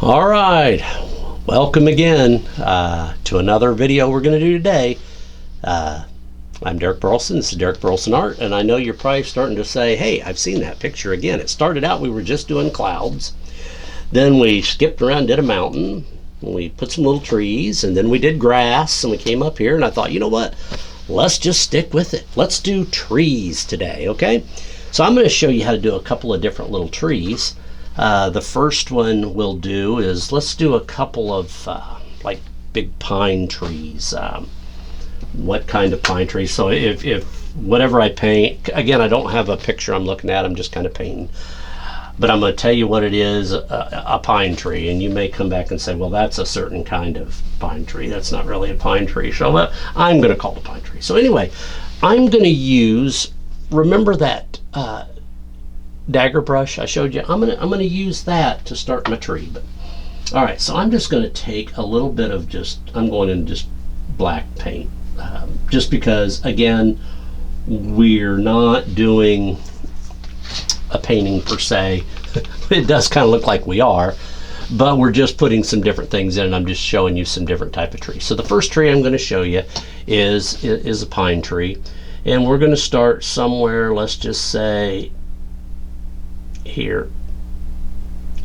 All right, welcome again to another video we're going to do today. I'm Derek Burleson. This is Derek Burleson Art, and I know you're probably starting to say, hey, I've seen that picture again. It started out we were just doing clouds, then we skipped around, did a mountain, and we put some little trees, and then we did grass, and we came up here, and I thought, you know what, let's just stick with it. Let's do trees today, okay? So I'm going to show you how to do a couple of different little trees. The first one we'll do is, let's do a couple of like big pine trees. What kind of pine trees? So if whatever I paint, again, I don't have a picture I'm looking at, I'm just kind of painting. But I'm going to tell you what it is, a pine tree, and you may come back and say, well, that's a certain kind of pine tree. That's not really a pine tree. So I'm going to call it a pine tree. So anyway, I'm going to use, remember that dagger brush I showed you? I'm gonna use that to start my tree. But all right, so I'm just going to take a little bit of I'm going in just black paint, just because, again, we're not doing a painting per se. It does kind of look like we are, but we're just putting some different things in, and I'm just showing you some different type of trees. So the first tree I'm going to show you is a pine tree, and we're going to start somewhere, let's just say here,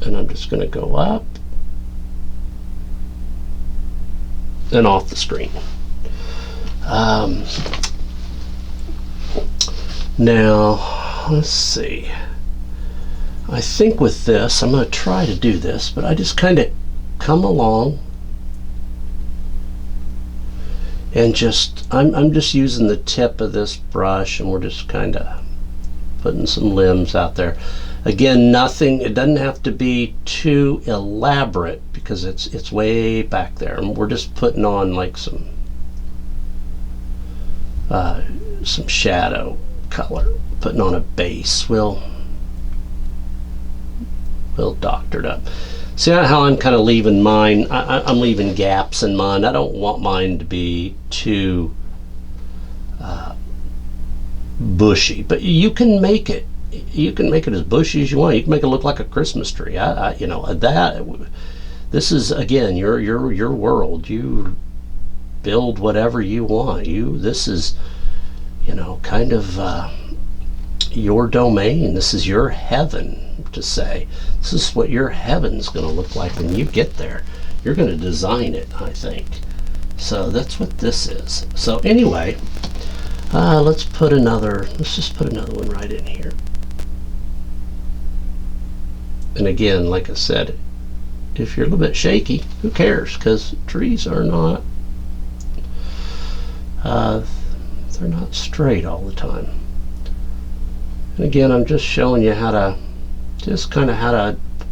and I'm just going to go up and off the screen. Now let's see, I think with this I'm going to try to do this, but I just kind of come along and I'm just using the tip of this brush, and we're just kind of putting some limbs out there. Again, nothing, it doesn't have to be too elaborate because it's way back there, and we're just putting on like some shadow color, putting on a base. We'll doctor it up. See how I'm kind of leaving mine, I'm leaving gaps in mine. I don't want mine to be too bushy, but you can make it as bushy as you want. You can make it look like a Christmas tree. You know, this is, again, your world. You build whatever you want. This is, you know, kind of your domain. This is your heaven, to say. This is what your heaven's going to look like when you get there. You're going to design it, I think. So that's what this is. So anyway, let's just put another one right in here. And again, like I said, if you're a little bit shaky, who cares? Because trees are not, they're not straight all the time. And again, I'm just showing you how to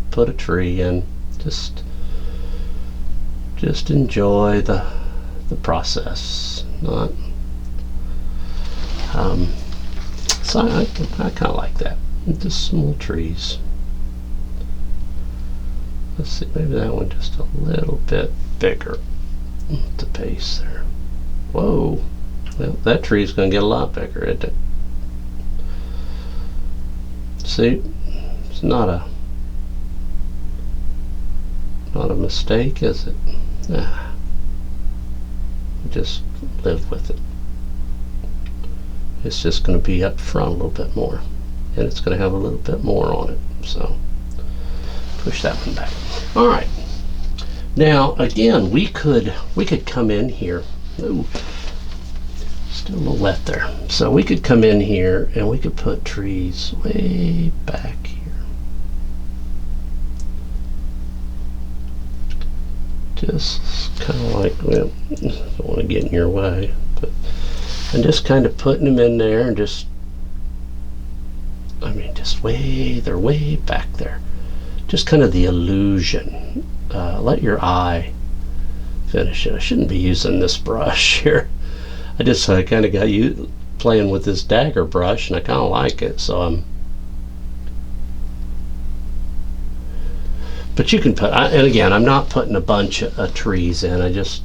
put a tree in. Just enjoy the process. Not. So I kind of like that. Just small trees. Let's see, maybe that one just a little bit bigger at the base there. Whoa, well, that tree is going to get a lot bigger, isn't it? See, it's not a mistake, is it? Nah. Just live with it. It's just going to be up front a little bit more, and it's going to have a little bit more on it. So push that one back. All right. Now again, we could come in here. Ooh, still a little wet there. So we could come in here and we could put trees way back here. Just kind of like, well, don't want to get in your way, but and just kind of putting them in there, and they're way back there. Just kind of the illusion. Let your eye finish it. I shouldn't be using this brush here. I kind of got you playing with this dagger brush, and I kind of like it, so but you can put, and again, I'm not putting a bunch of trees in. I just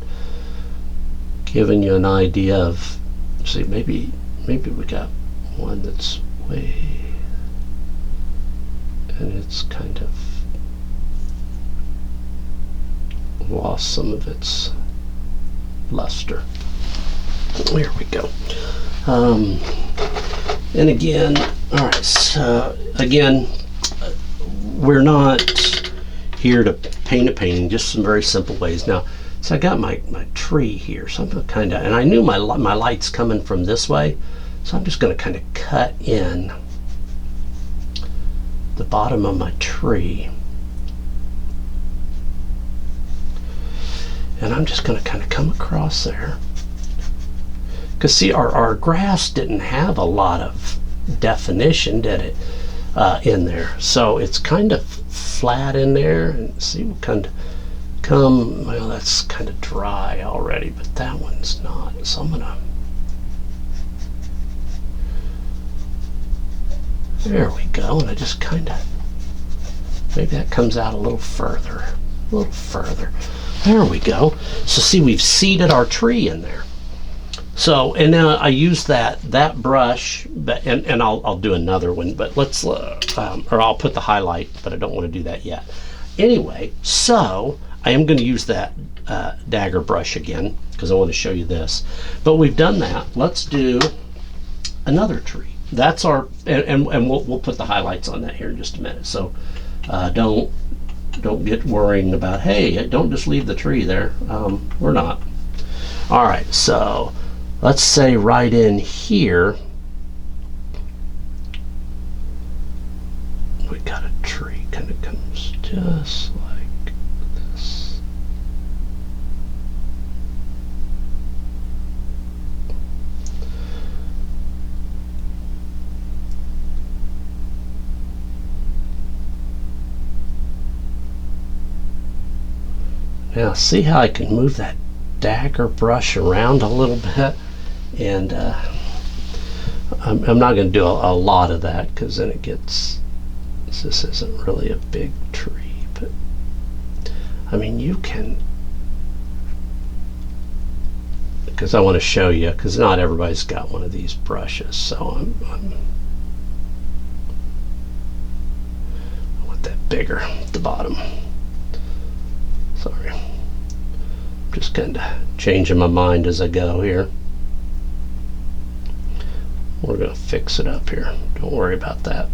giving you an idea of, see, maybe we got one that's way, and it's kind of lost some of its luster. There we go. And again, all right, so again, we're not here to paint a painting, just some very simple ways. Now, so I got my tree here, so I'm gonna kind of, and I knew my light's coming from this way, so I'm just gonna kind of cut in the bottom of my tree. And I'm just gonna kind of come across there. Because see, our grass didn't have a lot of definition, did it, in there? So it's kind of flat in there. And see, we'll kind of come, well, that's kind of dry already, but that one's not. So I'm gonna, there we go. And I just kind of, maybe that comes out a little further, a little further. There we go. So see, we've seeded our tree in there. So, and now I use that brush, but and I'll do another one, but let's, or I'll put the highlight, but I don't want to do that yet. Anyway, so I am going to use that dagger brush again, because I want to show you this. But we've done that. Let's do another tree. That's our, and we'll put the highlights on that here in just a minute. So don't get worrying about, hey, don't just leave the tree there. We're not. All right, so let's say right in here, we got a tree, kind of comes just like this. Now see how I can move that dagger brush around a little bit, and I'm not going to do a lot of that, because then it gets, this isn't really a big tree, but I mean, you can, because I want to show you, because not everybody's got one of these brushes, so I want that bigger at the bottom. Sorry, just kind of changing my mind as I go here. We're going to fix it up here. Don't worry about that.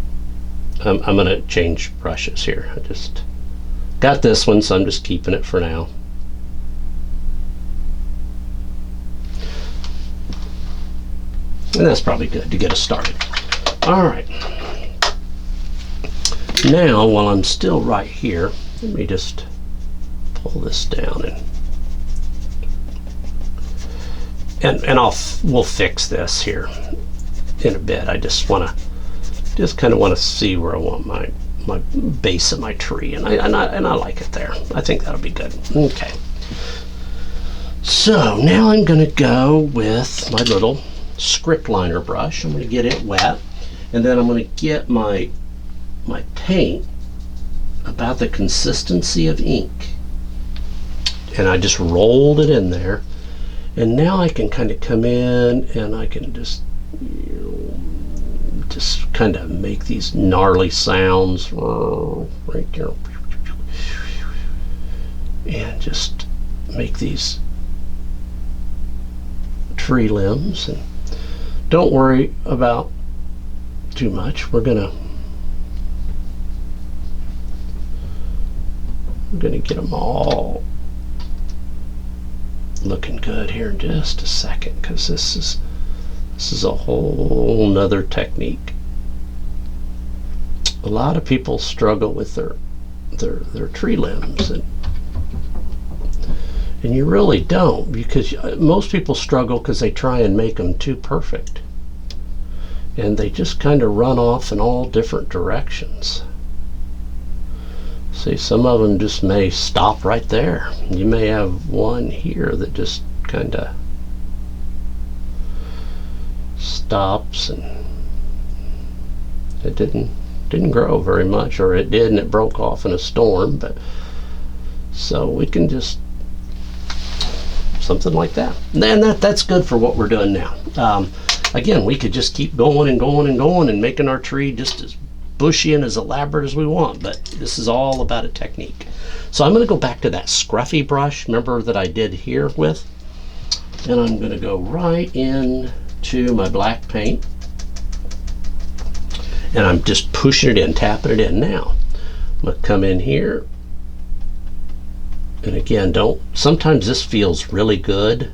I'm going to change brushes here. I just got this one, so I'm just keeping it for now. And that's probably good to get us started. All right. Now, while I'm still right here, let me just pull this down, and we'll fix this here in a bit. I just want to kind of want to see where I want my base of my tree, and I like it there. I think that'll be good. Okay. So now I'm going to go with my little script liner brush. I'm going to get it wet, and then I'm going to get my paint about the consistency of ink. And I just rolled it in there, and now I can kind of come in and I can just kind of make these gnarly sounds right there, and just make these tree limbs. And don't worry about too much. We're gonna get them all looking good here in just a second, because this is a whole nother technique. A lot of people struggle with their tree limbs, and you really don't, because most people struggle because they try and make them too perfect, and they just kind of run off in all different directions. See, some of them just may stop right there. You may have one here that just kind of stops, and it didn't grow very much, or it did and it broke off in a storm. But so we can just something like that, and that's good for what we're doing now. Again, we could just keep going and going and going and making our tree just as bushy and as elaborate as we want, but this is all about a technique. So I'm going to go back to that scruffy brush, remember, that I did here with, and I'm going to go right in to my black paint, and I'm just pushing it in, tapping it in. Now I'm going to come in here, and again, sometimes this feels really good,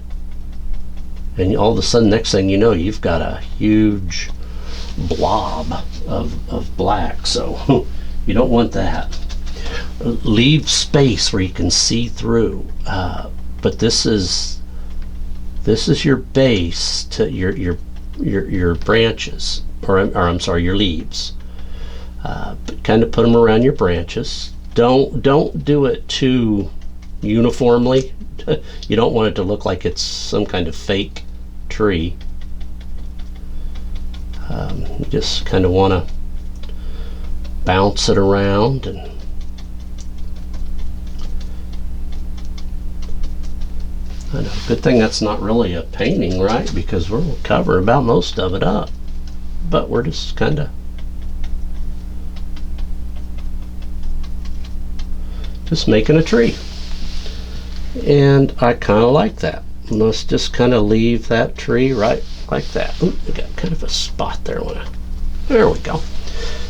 and all of a sudden, next thing you know, you've got a huge blob of black, so you don't want that. Leave space where you can see through, but this is your base to your branches, or I'm sorry, your leaves. But kind of put them around your branches. Don't do it too uniformly. You don't want it to look like it's some kind of fake tree. You just kind of want to bounce it around, and I know, good thing that's not really a painting, right? Because we'll cover about most of it up, but we're just kind of making a tree, and I kind of like that. Let's just kind of leave that tree right like that. Ooh, we got kind of a spot there. There we go.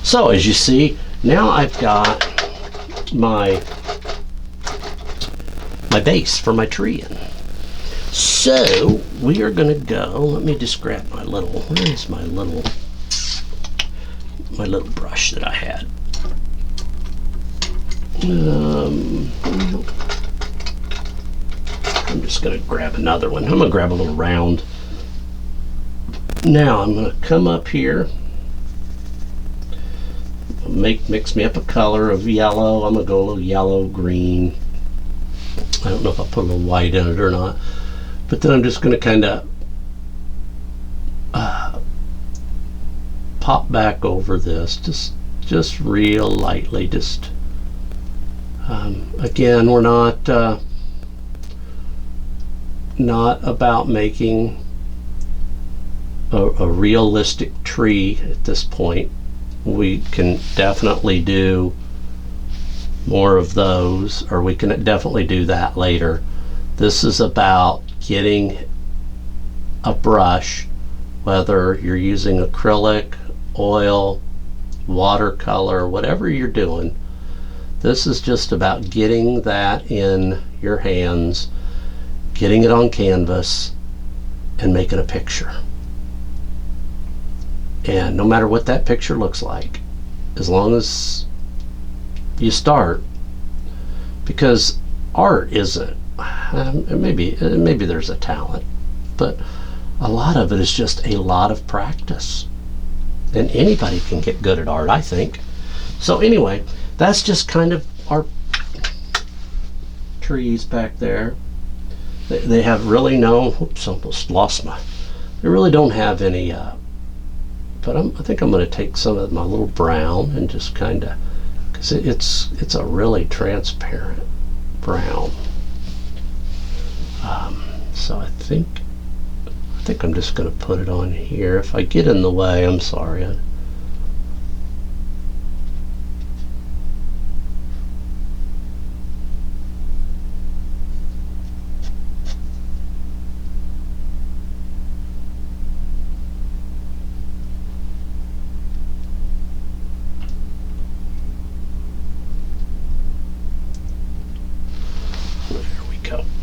So as you see, now I've got my base for my tree in. So we are going to go. Let me just grab my little. Where is my little brush that I had? I'm just going to grab another one. I'm going to grab a little round. Now I'm going to come up here, mix me up a color of yellow. I'm going to go a little yellow, green. I don't know if I'll put a little white in it or not. But then I'm just going to kind of pop back over this, just real lightly. Just again, we're not about making a realistic tree at this point. We can definitely do more of those, or we can definitely do that later. This is about getting a brush, whether you're using acrylic, oil, watercolor, whatever you're doing. This is just about getting that in your hands, getting it on canvas, and making a picture. And no matter what that picture looks like, as long as you start, because art isn't, maybe there's a talent, but a lot of it is just a lot of practice. And anybody can get good at art, I think. So anyway, that's just kind of our trees back there. They have really no, oops, almost lost my, they really don't have any, but I think I'm going to take some of my little brown and just kind of, because it's a really transparent brown. So I think I'm just going to put it on here. If I get in the way, I'm sorry.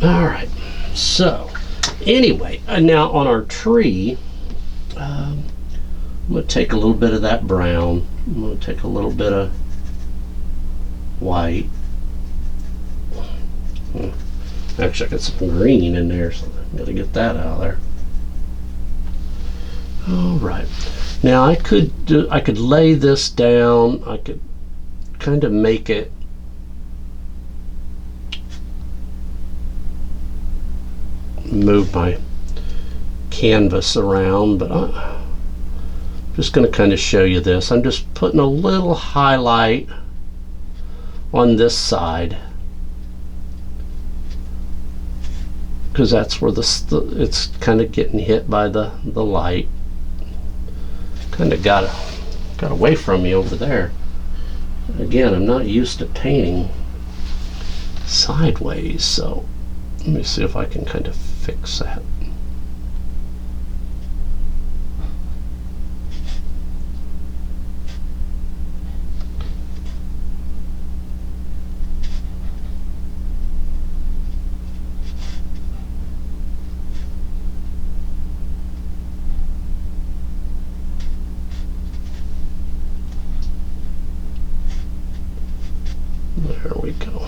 All right, so anyway, now on our tree, I'm going to take a little bit of that brown. I'm going to take a little bit of white. Actually, I got some green in there, so I've got to get that out of there. All right, now I could lay this down. I could kind of make it move my canvas around, but I'm just going to kind of show you this. I'm just putting a little highlight on this side because that's where it's kind of getting hit by the light. Kind of got got away from me over there. Again, I'm not used to painting sideways, so let me see if I can kind of fix that. There we go.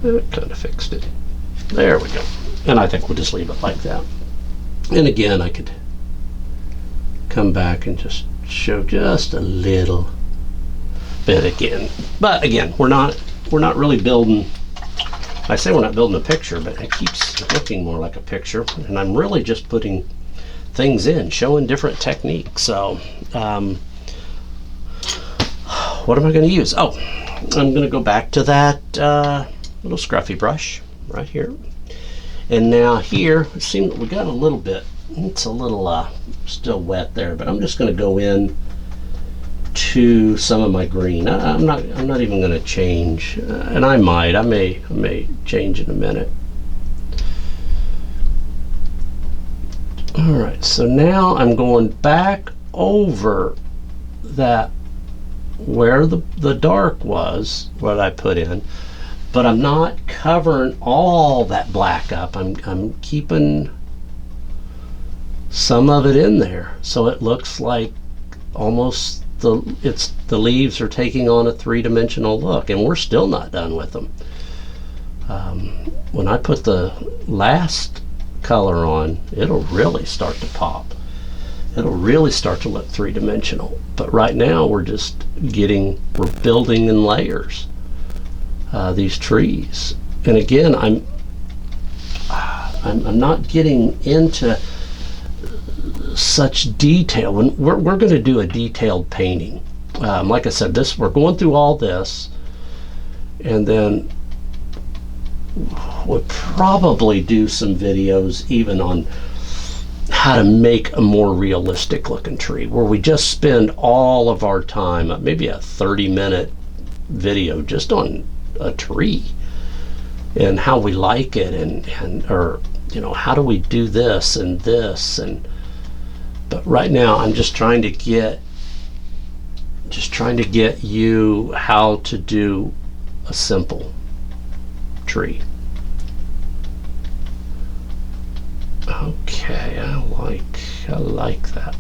It kind of fixed it. There we go. And I think we'll just leave it like that. And again, I could come back and just show just a little bit again. But again, we're not really building. I say we're not building a picture, but it keeps looking more like a picture. And I'm really just putting things in, showing different techniques. So, what am I going to use? Oh, I'm going to go back to that little scruffy brush right here. And now here, it seems we got a little bit, it's a little still wet there, but I'm just going to go in to some of my green. I'm not even going to change, and I may change in a minute. All right, so now I'm going back over that where the dark was, what I put in, but I'm not covering all that black up. I'm keeping some of it in there, so it looks like almost the leaves are taking on a three-dimensional look, and we're still not done with them. When I put the last color on, it'll really start to pop. It'll really start to look three-dimensional. But right now we're building in layers these trees. And again, I'm not getting into such detail. When we're going to do a detailed painting. Like I said, we're going through all this, and then we'll probably do some videos even on how to make a more realistic looking tree, where we just spend all of our time, maybe a 30-minute video just on a tree and how we like it, or how do we do this and this. But right now I'm just trying to get you how to do a simple tree. Okay, I like that.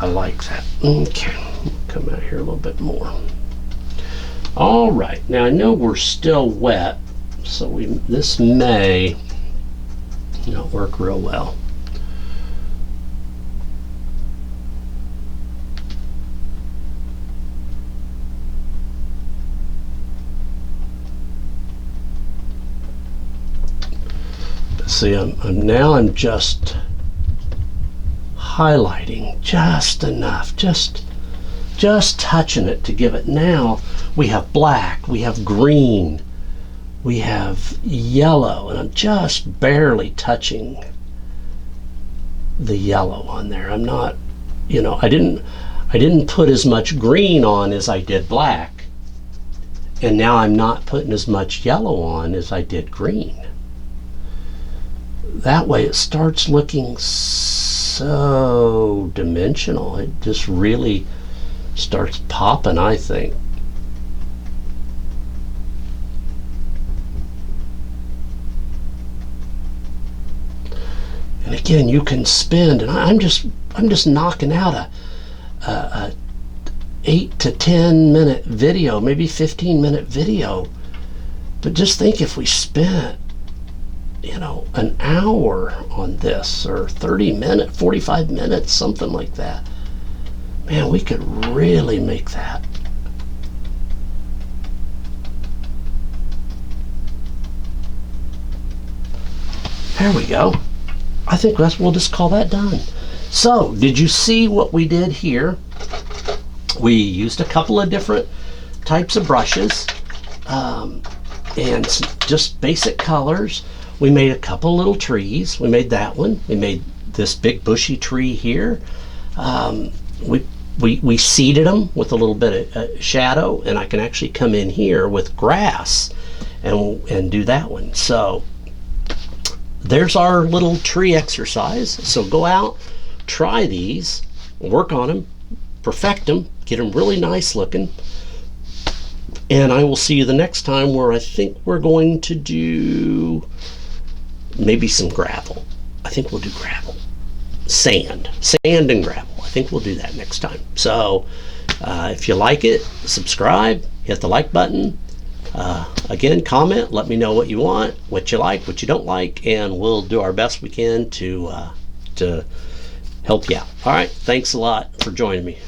I like that. Okay, come out here a little bit more. All right, now I know we're still wet, so this may not work real well. See, I'm just highlighting just enough, just touching it to give it. Now we have black, we have green, we have yellow, and I'm just barely touching the yellow on there. I'm not, I didn't put as much green on as I did black, and now I'm not putting as much yellow on as I did green. That way it starts looking so dimensional. It just really starts popping, I think. And again, you can spend, and I'm just knocking out a 8 to 10 minute video, maybe 15-minute video. But just think if we spent an hour on this, or 30 minutes, 45 minutes, something like that. Man, we could really make that. There we go. I think we'll just call that done. So, did you see what we did here? We used a couple of different types of brushes, and just basic colors. we made a couple little trees. We made that one. We made this big bushy tree here. We seeded them with a little bit of shadow, and I can actually come in here with grass and do that one. So there's our little tree exercise. So go out, try these, work on them, perfect them, get them really nice looking. And I will see you the next time, where I think we're going to do maybe some gravel. I think we'll do gravel. Sand and gravel. I think we'll do that next time. So if you like it, subscribe, hit the like button. Again, comment, let me know what you want, what you like, what you don't like, and we'll do our best we can to help you out. All right, thanks a lot for joining me.